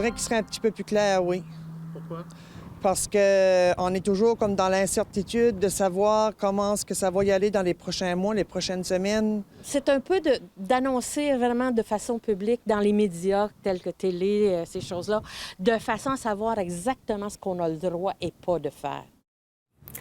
dirais qu'il serait un petit peu plus clair, oui. Pourquoi? Parce qu'on est toujours comme dans l'incertitude de savoir comment est-ce que ça va y aller dans les prochains mois, les prochaines semaines. C'est un peu d'annoncer vraiment de façon publique dans les médias tels que télé, ces choses-là, de façon à savoir exactement ce qu'on a le droit et pas de faire.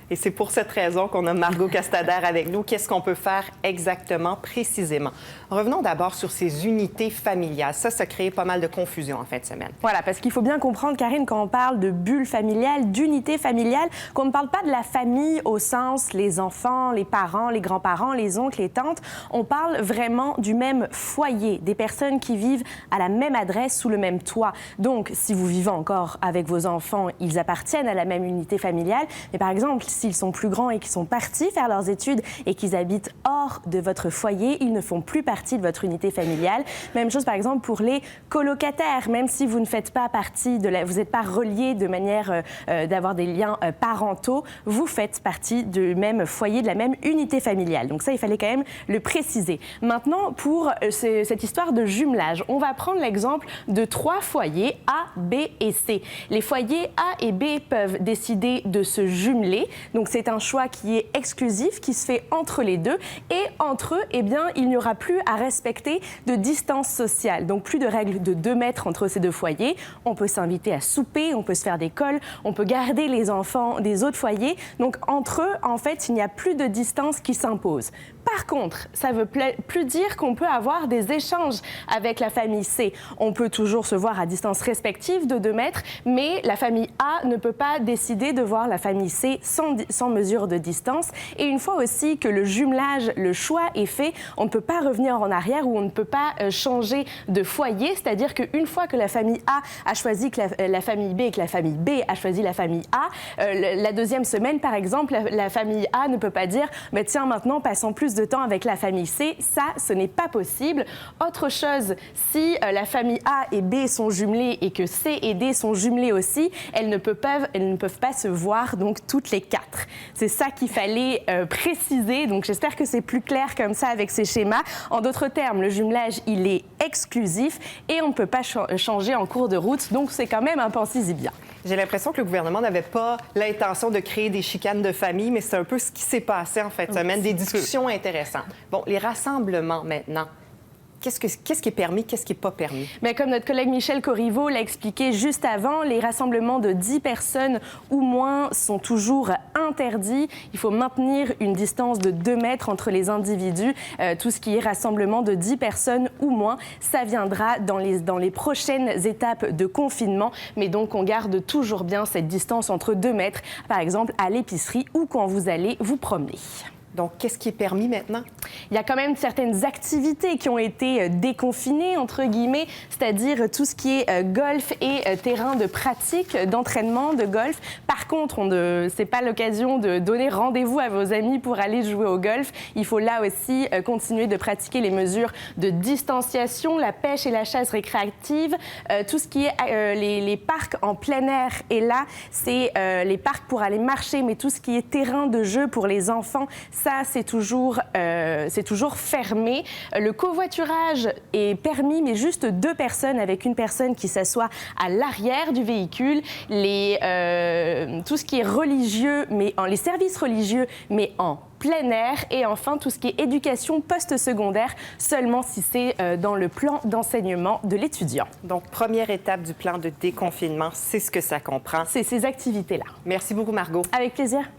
Et c'est pour cette raison qu'on a Margot Castader avec nous. Qu'est-ce qu'on peut faire exactement, précisément? Revenons d'abord sur ces unités familiales. Ça crée pas mal de confusion en fin de semaine. Voilà, parce qu'il faut bien comprendre, Karine, quand on parle de bulle familiale, d'unité familiale, qu'on ne parle pas de la famille au sens les enfants, les parents, les grands-parents, les oncles, les tantes. On parle vraiment du même foyer, des personnes qui vivent à la même adresse, sous le même toit. Donc, si vous vivez encore avec vos enfants, ils appartiennent à la même unité familiale. Mais par exemple, s'ils sont plus grands et qu'ils sont partis faire leurs études et qu'ils habitent hors de votre foyer, ils ne font plus partie de votre unité familiale. Même chose, par exemple, pour les colocataires. Même si vous ne faites pas partie vous n'êtes pas reliés de manière d'avoir des liens parentaux, vous faites partie du même foyer, de la même unité familiale. Donc ça, il fallait quand même le préciser. Maintenant, pour cette histoire de jumelage, on va prendre l'exemple de 3 foyers A, B et C. Les foyers A et B peuvent décider de se jumeler. Donc c'est un choix qui est exclusif, qui se fait entre les deux. Et entre eux, eh bien, il n'y aura plus à respecter de distance sociale. Donc plus de règles de 2 mètres entre ces 2 foyers. On peut s'inviter à souper, on peut se faire des cols, on peut garder les enfants des autres foyers. Donc entre eux, en fait, il n'y a plus de distance qui s'impose. Par contre, ça ne veut plus dire qu'on peut avoir des échanges avec la famille C. On peut toujours se voir à distance respective de 2 mètres, mais la famille A ne peut pas décider de voir la famille C sans mesure de distance. Et une fois aussi que le jumelage, le choix est fait, on ne peut pas revenir en arrière ou on ne peut pas changer de foyer. C'est-à-dire qu'une fois que la famille A a choisi que la famille B et que la famille B a choisi la famille A, la deuxième semaine, par exemple, la famille A ne peut pas dire « tiens, maintenant, passons plus de temps avec la famille C ». Ça, ce n'est pas possible. Autre chose, si la famille A et B sont jumelées et que C et D sont jumelées aussi, elles ne peuvent pas se voir donc toutes les 4. C'est ça qu'il fallait préciser. Donc j'espère que c'est plus clair comme ça avec ces schémas. En d'autres termes, le jumelage, il est exclusif et on ne peut pas changer en cours de route. Donc c'est quand même un pensez-y bien. J'ai l'impression que le gouvernement n'avait pas l'intention de créer des chicanes de famille, mais c'est un peu ce qui s'est passé en fin de semaine, des discussions intéressantes. Bon, les rassemblements maintenant. Qu'est-ce qui est permis, qu'est-ce qui n'est pas permis? Mais comme notre collègue Michel Corriveau l'a expliqué juste avant, les rassemblements de 10 personnes ou moins sont toujours interdits. Il faut maintenir une distance de 2 mètres entre les individus. Tout ce qui est rassemblement de 10 personnes ou moins, ça viendra dans les prochaines étapes de confinement. Mais donc, on garde toujours bien cette distance entre 2 mètres, par exemple à l'épicerie ou quand vous allez vous promener. Donc, qu'est-ce qui est permis maintenant? Il y a quand même certaines activités qui ont été déconfinées, entre guillemets, c'est-à-dire tout ce qui est golf et terrain de pratique, d'entraînement de golf. Par contre, ce n'est pas l'occasion de donner rendez-vous à vos amis pour aller jouer au golf. Il faut là aussi continuer de pratiquer les mesures de distanciation, la pêche et la chasse récréative. Tout ce qui est les parcs en plein air. Et là, c'est les parcs pour aller marcher, mais tout ce qui est terrain de jeu pour les enfants, ça, c'est toujours fermé. Le covoiturage est permis, mais juste 2 personnes avec une personne qui s'assoit à l'arrière du véhicule. Tout ce qui est religieux, les services religieux, mais en plein air. Et enfin, tout ce qui est éducation post-secondaire, seulement si c'est dans le plan d'enseignement de l'étudiant. Donc, première étape du plan de déconfinement, c'est ce que ça comprend. C'est ces activités-là. Merci beaucoup, Margot. Avec plaisir.